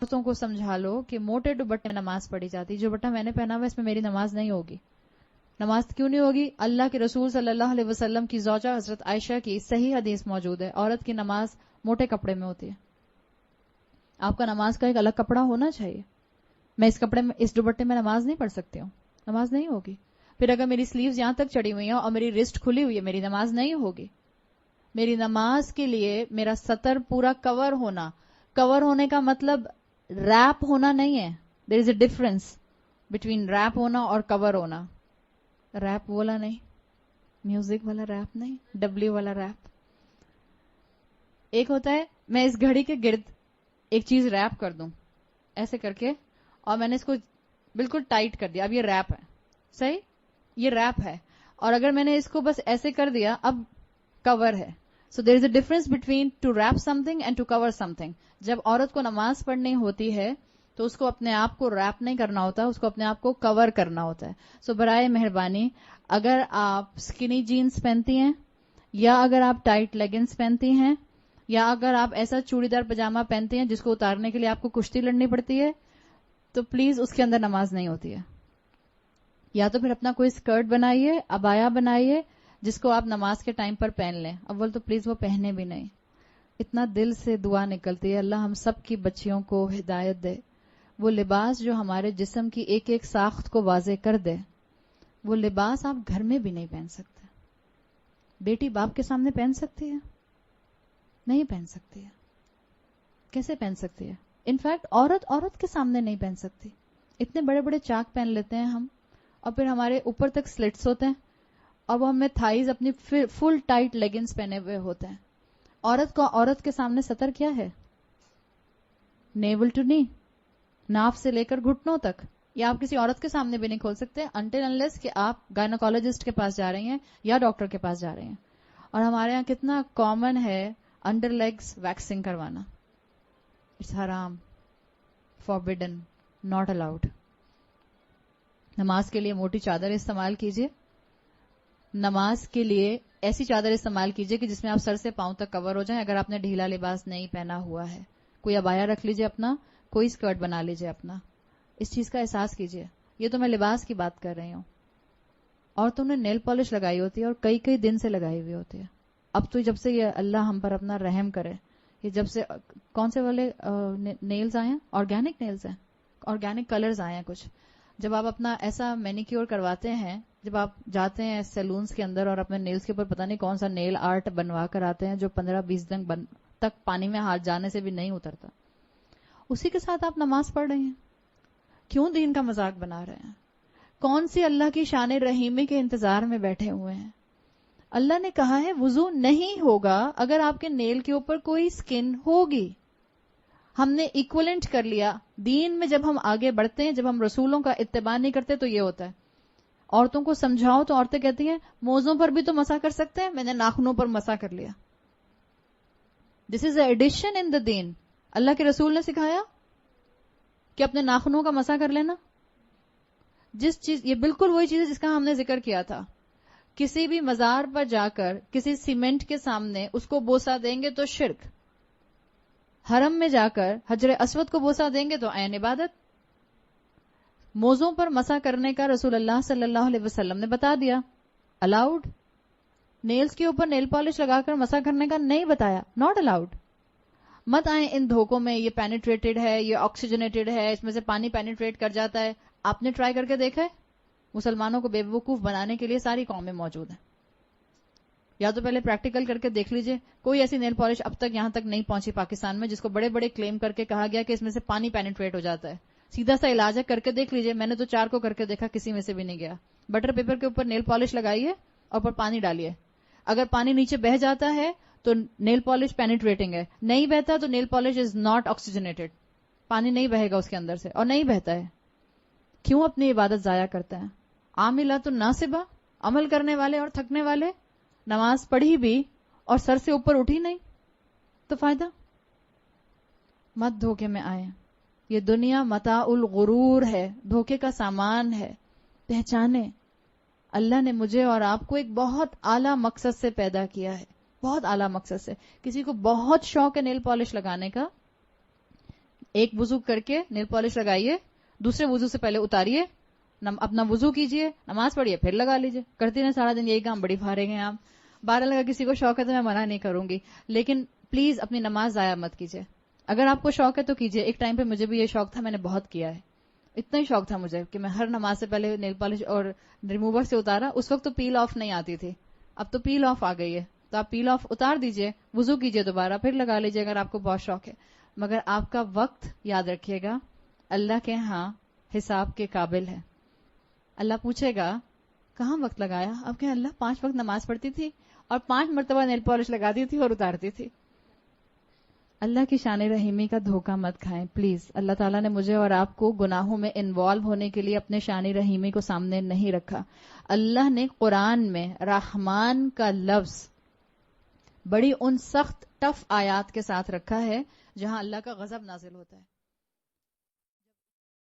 عورتوں کو سمجھا لو کہ موٹے دوپٹے میں نماز پڑھی جاتی. جو دوپٹہ میں نے پہنا ہوا اس میں میری نماز نہیں ہوگی. نماز کیوں نہیں ہوگی؟ اللہ کے رسول صلی اللہ علیہ وسلم کی زوجہ حضرت عائشہ کی صحیح حدیث موجود ہے, عورت کی نماز موٹے کپڑے میں ہوتی ہے. آپ کا نماز کا ایک الگ کپڑا ہونا چاہیے. میں اس کپڑے میں, اس دوپٹے میں نماز نہیں پڑھ سکتی ہوں, نماز نہیں ہوگی. پھر اگر میری سلیوز یہاں تک چڑھی ہوئی ہیں اور میری رسٹ کھلی ہوئی ہے, میری نماز نہیں ہوگی. میری نماز کے لیے میرا سطر پورا کور ہونا, کور ہونے کا مطلب ریپ ہونا نہیں ہے. دیر is a difference between rape ہونا اور کور ہونا. ریپ والا نہیں, میوزک والا ریپ نہیں, ڈبلیو والا ریپ. ایک ہوتا ہے میں اس گھڑی کے گرد ایک چیز ریپ کر دوں ایسے کر کے, اور میں نے اس کو بالکل ٹائٹ کر دیا, اب یہ ریپ ہے. صحیح, یہ ریپ ہے. اور اگر میں نے اس کو بس ایسے کر دیا, اب کور ہے. So there is a difference between to wrap something and to cover something. جب عورت کو نماز پڑھنی ہوتی ہے تو اس کو اپنے آپ کو ریپ نہیں کرنا ہوتا, اس کو اپنے آپ کو کور کرنا ہوتا ہے. سو برائے مہربانی, اگر آپ اسکنی جینز پہنتی ہیں, یا اگر آپ ٹائٹ لیگنز پہنتی ہیں, یا اگر آپ ایسا چوڑی دار پجامہ پہنتی ہیں جس کو اتارنے کے لیے آپ کو کشتی لڑنی پڑتی ہے, تو پلیز اس کے اندر نماز نہیں ہوتی ہے. یا تو پھر اپنا کوئی اسکرٹ بنائیے, عبایا بنائیے, جس کو آپ نماز کے ٹائم پر پہن لیں. اول تو پلیز وہ پہنے بھی نہیں. اتنا دل سے دعا نکلتی ہے اللہ ہم سب کی بچیوں کو ہدایت دے. وہ لباس جو ہمارے جسم کی ایک ایک ساخت کو واضح کر دے, وہ لباس آپ گھر میں بھی نہیں پہن سکتے. بیٹی باپ کے سامنے پہن سکتی ہے؟ نہیں پہن سکتی ہے. کیسے پہن سکتی ہے؟ انفیکٹ عورت کے سامنے نہیں پہن سکتی. اتنے بڑے بڑے چاک پہن لیتے ہیں ہم, اور پھر ہمارے اوپر تک سلٹس ہوتے ہیں, اور وہ ہمیں تھائیز اپنی فل ٹائٹ لیگنز پہنے ہوئے ہوتے ہیں. عورت کے سامنے سطر کیا ہے؟ نیول ٹو نی, ناف سے لے کر گھٹنوں تک. یا آپ کسی عورت کے سامنے بھی نہیں کھول سکتے انٹل انلیس کہ آپ گائنوکالوجسٹ کے پاس جا رہی ہیں یا ڈاکٹر کے پاس جا رہی ہیں. اور ہمارے یہاں کتنا کامن ہے انڈر لیگز ویکسنگ کروانا. اٹس حرام, فاربیڈن, ناٹ الاؤڈ. نماز کے لیے موٹی چادر استعمال کیجیے. نماز کے لیے ایسی چادر استعمال کیجیے کہ جس میں آپ سر سے پاؤں تک کور ہو جائیں. اگر آپ نے ڈھیلا لباس نہیں پہنا ہوا ہے, کوئی عبایا رکھ لیجیے اپنا, کوئی اسکرٹ بنا لیجیے اپنا. اس چیز کا احساس کیجیے. یہ تو میں لباس کی بات کر رہی ہوں. اور تم نے نیل پالش لگائی ہوتی ہے, اور کئی کئی دن سے لگائی ہوئی ہوتی ہے. اب تو جب سے یہ اللہ ہم پر اپنا رحم کرے, یہ جب سے کون سے والے نیلز آئے ہیں, آرگینک نیلز ہیں, آرگینک کلرز آئے ہیں کچھ. جب آپ اپنا ایسا مینیکیور کرواتے ہیں, جب آپ جاتے ہیں سیلونز کے اندر اور اپنے نیلز کے اوپر پتہ نہیں کون سا نیل آرٹ بنوا کر آتے ہیں جو 15-20 دن تک پانی میں ہاتھ جانے سے بھی نہیں اترتا, اسی کے ساتھ آپ نماز پڑھ رہی ہیں. کیوں دین کا مذاق بنا رہے ہیں؟ کون سی اللہ کی شان رحیمی کے انتظار میں بیٹھے ہوئے ہیں؟ اللہ نے کہا ہے وضو نہیں ہوگا اگر آپ کے نیل کے اوپر کوئی سکن ہوگی. ہم نے ایکولنٹ کر لیا. دین میں جب ہم آگے بڑھتے ہیں, جب ہم رسولوں کا اتباع نہیں کرتے تو یہ ہوتا ہے. عورتوں کو سمجھاؤ تو عورتیں کہتی ہیں موزوں پر بھی تو مسح کر سکتے ہیں, میں نے ناخنوں پر مسح کر لیا. دس از اے ایڈیشن ان دا دین. اللہ کے رسول نے سکھایا کہ اپنے ناخنوں کا مسح کر لینا. جس چیز, یہ بالکل وہی چیز ہے جس کا ہم نے ذکر کیا تھا. کسی بھی مزار پر جا کر کسی سیمنٹ کے سامنے اس کو بوسا دیں گے تو شرک. حرم میں جا کر حجر اسود کو بوسا دیں گے تو عین عبادت. موزوں پر مسح کرنے کا رسول اللہ صلی اللہ علیہ وسلم نے بتا دیا, الاؤڈ. نیلز کے اوپر نیل پالش لگا کر مسح کرنے کا نہیں بتایا, ناٹ الاؤڈ. مت آئیں ان دھوکوں میں, یہ پینیٹریٹڈ ہے, یہ آکسیجنیٹڈ ہے, اس میں سے پانی پینیٹریٹ کر جاتا ہے. آپ نے ٹرائی کر کے دیکھا ہے؟ مسلمانوں کو بے وقوف بنانے کے لیے ساری قومیں موجود ہیں. یا تو پہلے پریکٹیکل کر کے دیکھ لیجئے. کوئی ایسی نیل پالش اب تک یہاں تک نہیں پہنچی پاکستان میں جس کو بڑے بڑے کلیم کر کے کہا گیا کہ اس میں سے پانی پینیٹریٹ ہو جاتا ہے. سیدھا سا علاج ہے, کر کے دیکھ لیجئے. میں نے تو 4 کو کر کے دیکھا, کسی میں سے بھی نہیں گیا. بٹر پیپر کے اوپر نیل پالش لگائیے اور اوپر پانی ڈالیے. اگر پانی نیچے بہ جاتا ہے تو نیل پالش پینیٹریٹنگ ہے, نہیں بہتا تو nail polish is not oxygenated. پانی نہیں بہے گا اس کے اندر سے, اور نہیں بہتا ہے. کیوں اپنی عبادت ضائع کرتے ہیں؟ عاملات الناصبہ, عمل کرنے والے اور تھکنے والے. نماز پڑھی بھی اور سر سے اوپر اٹھی نہیں تو فائدہ. مت دھوکے میں آئے. یہ دنیا متاع الغرور ہے, دھوکے کا سامان ہے. پہچانے اللہ نے مجھے اور آپ کو ایک بہت اعلیٰ مقصد سے پیدا کیا ہے, بہت اعلیٰ مقصد سے. کسی کو بہت شوق ہے نیل پالش لگانے کا, ایک وضو کر کے نیل پالش لگائیے, دوسرے وضو سے پہلے اتاریے, اپنا وضو کیجیے, نماز پڑھیے, پھر لگا لیجیے. کرتی رہیں سارا دن یہی کام, بڑی فارغ ہیں آپ. بہرحال اگر کسی کو شوق ہے تو میں منع نہیں کروں گی, لیکن پلیز اپنی نماز ضائع مت کیجیے. اگر آپ کو شوق ہے تو کیجیے. ایک ٹائم پہ مجھے بھی یہ شوق تھا, میں نے بہت کیا ہے. اتنا ہی شوق تھا مجھے کہ میں ہر نماز سے پہلے نیل پالش اور ریموور سے اتارا. اس وقت تو پیل آف نہیں آتی تھی, اب تو پیل آف آ گئی ہے, تو آپ پیل آف اتار دیجیے, وضو کیجیے دوبارہ, پھر لگا لیجیے اگر آپ کو بہت شوق ہے. مگر آپ کا وقت یاد رکھیے گا اللہ کے ہاں حساب کے قابل ہے. اللہ پوچھے گا کہاں وقت لگایا؟ اب کہ اللہ 5 وقت نماز پڑھتی تھی اور 5 مرتبہ نیل پالش لگاتی تھی اور اتارتی تھی. اللہ کی شان رحیمی کا دھوکہ مت کھائیں پلیز. اللہ تعالیٰ نے مجھے اور آپ کو گناہوں میں انوالو ہونے کے لیے اپنے شان رحیمی کو سامنے نہیں رکھا. اللہ نے قرآن میں رحمان کا لفظ بڑی ان سخت ٹف آیات کے ساتھ رکھا ہے جہاں اللہ کا غضب نازل ہوتا ہے.